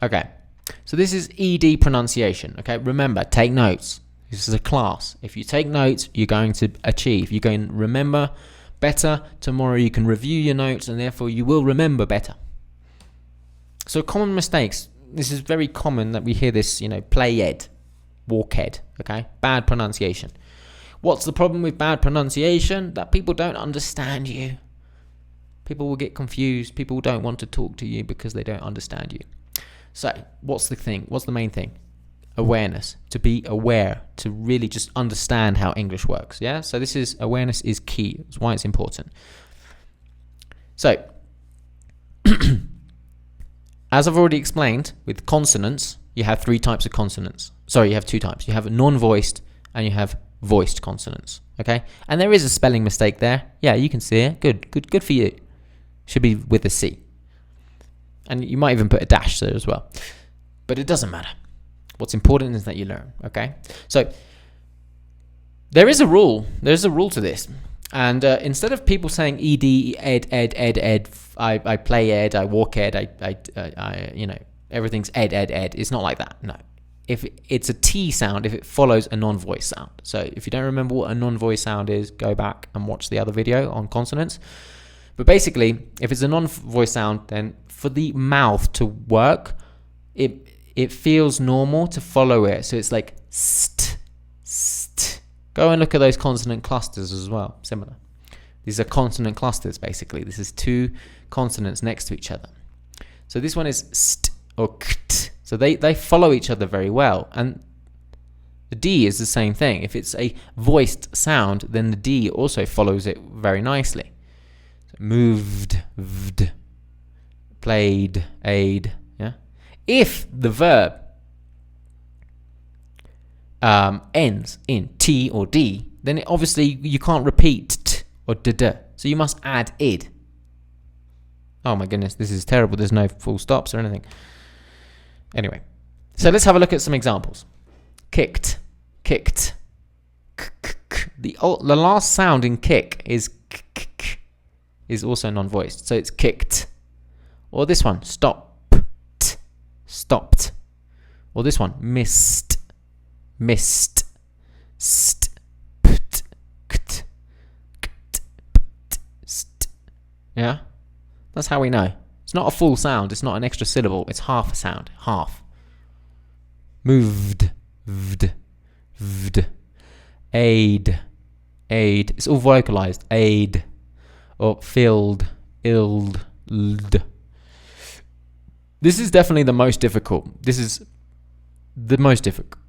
Okay, so this is ED pronunciation. Okay, remember, take notes. This is a class. If you take notes, you're going to achieve. You're going to remember better. Tomorrow you can review your notes and therefore you will remember better. So common mistakes. This is very common that we hear this, play ed, walk ed, okay? Bad pronunciation. What's the problem with bad pronunciation? That people don't understand you. People will get confused. People don't want to talk to you because they don't understand you. So what's the thing? What's the main thing? Awareness. To be aware. To really just understand how English works. Yeah. So this is awareness is key. That's why it's important. So as I've already explained, with consonants, you have three types of consonants. Sorry, you have two types. You have non-voiced and you have voiced consonants. Okay. And there is a spelling mistake there. Yeah, you can see it. Good for you. Should be with a C. And you might even put a dash there as well. But it doesn't matter. What's important is that you learn, okay? So there is a rule. There's a rule to this. And instead of people saying ED, ed, I play ed, I walk ed, I everything's ed, it's not like that. No. If it's a T sound, if it follows a non-voice sound. So if you don't remember what a non-voice sound is, go back and watch the other video on consonants. But basically, if it's a non-voice sound, then for the mouth to work, it feels normal to follow it. So it's like st. Go and look at those consonant clusters as well. Similar. These are consonant clusters, basically. This is two consonants next to each other. So this one is st or kt. So they follow each other very well. And the D is the same thing. If it's a voiced sound, then the D also follows it very nicely. So moved, vd, played, aid. Yeah. If the verb ends in T or D, then obviously you can't repeat t or d. So you must add id. Oh my goodness, this is terrible. There's no full stops or anything. Anyway, so let's have a look at some examples. Kicked. The last sound in kick is is also non-voiced, so it's kicked. Or this one, stopped. Or this one, missed. St, pt, kt, st. Yeah, that's how we know. It's not a full sound. It's not an extra syllable. It's half a sound. Half. Moved, vd, aid. It's all vocalized. Aid. Or filled, illed, ld. This is definitely the most difficult. This is the most difficult.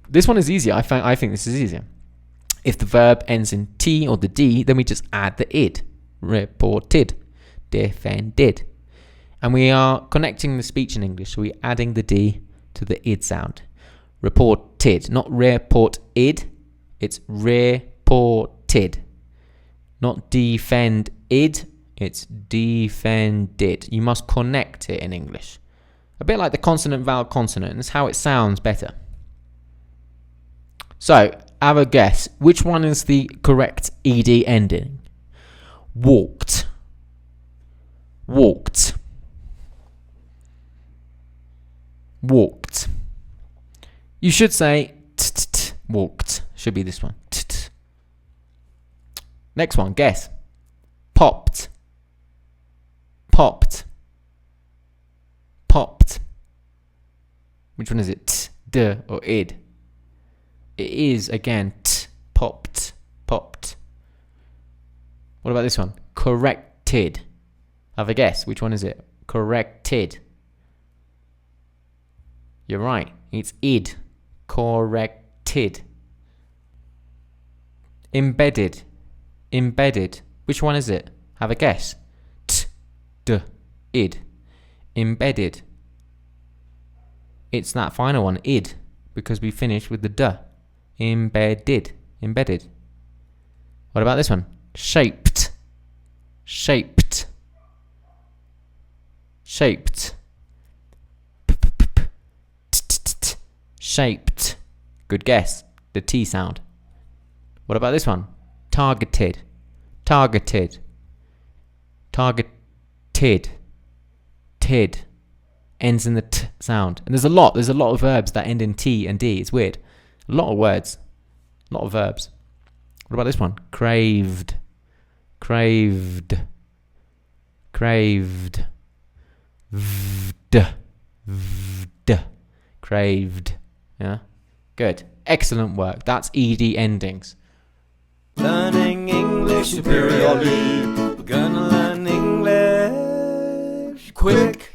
This one is easier. I think this is easier. If the verb ends in T or the D, then we just add the id. Reported, defended. And we are connecting the speech in English, so we're adding the D to the id sound. Reported, not report-id, it's reported. Not defend-id, it's defended. You must connect it in English. A bit like the consonant, vowel, consonant, and that's how it sounds better. So, have a guess. Which one is the correct ed ending? Walked. You should say walked. Should be this one. Next one, guess. Popped. Which one is it? T, d, or id? It is, again, t, popped. What about this one? Corrected. Have a guess. Which one is it? Corrected. You're right. It's id. Corrected. Embedded. Which one is it? Have a guess. T, d, id. Embedded. It's that final one, id, because we finished with the d. Embedded. What about this one? Shaped. Shaped. Good guess. The T sound. What about this one? Targeted. Craved ends in the t sound. And there's a lot of verbs that end in t and d. It's weird. A lot of words. A lot of verbs. What about this one? Craved. Craved. Craved. Vd. Vd. Craved. Yeah? Good. Excellent work. That's ed endings. Learning English superiorly. We're gonna learn English quick.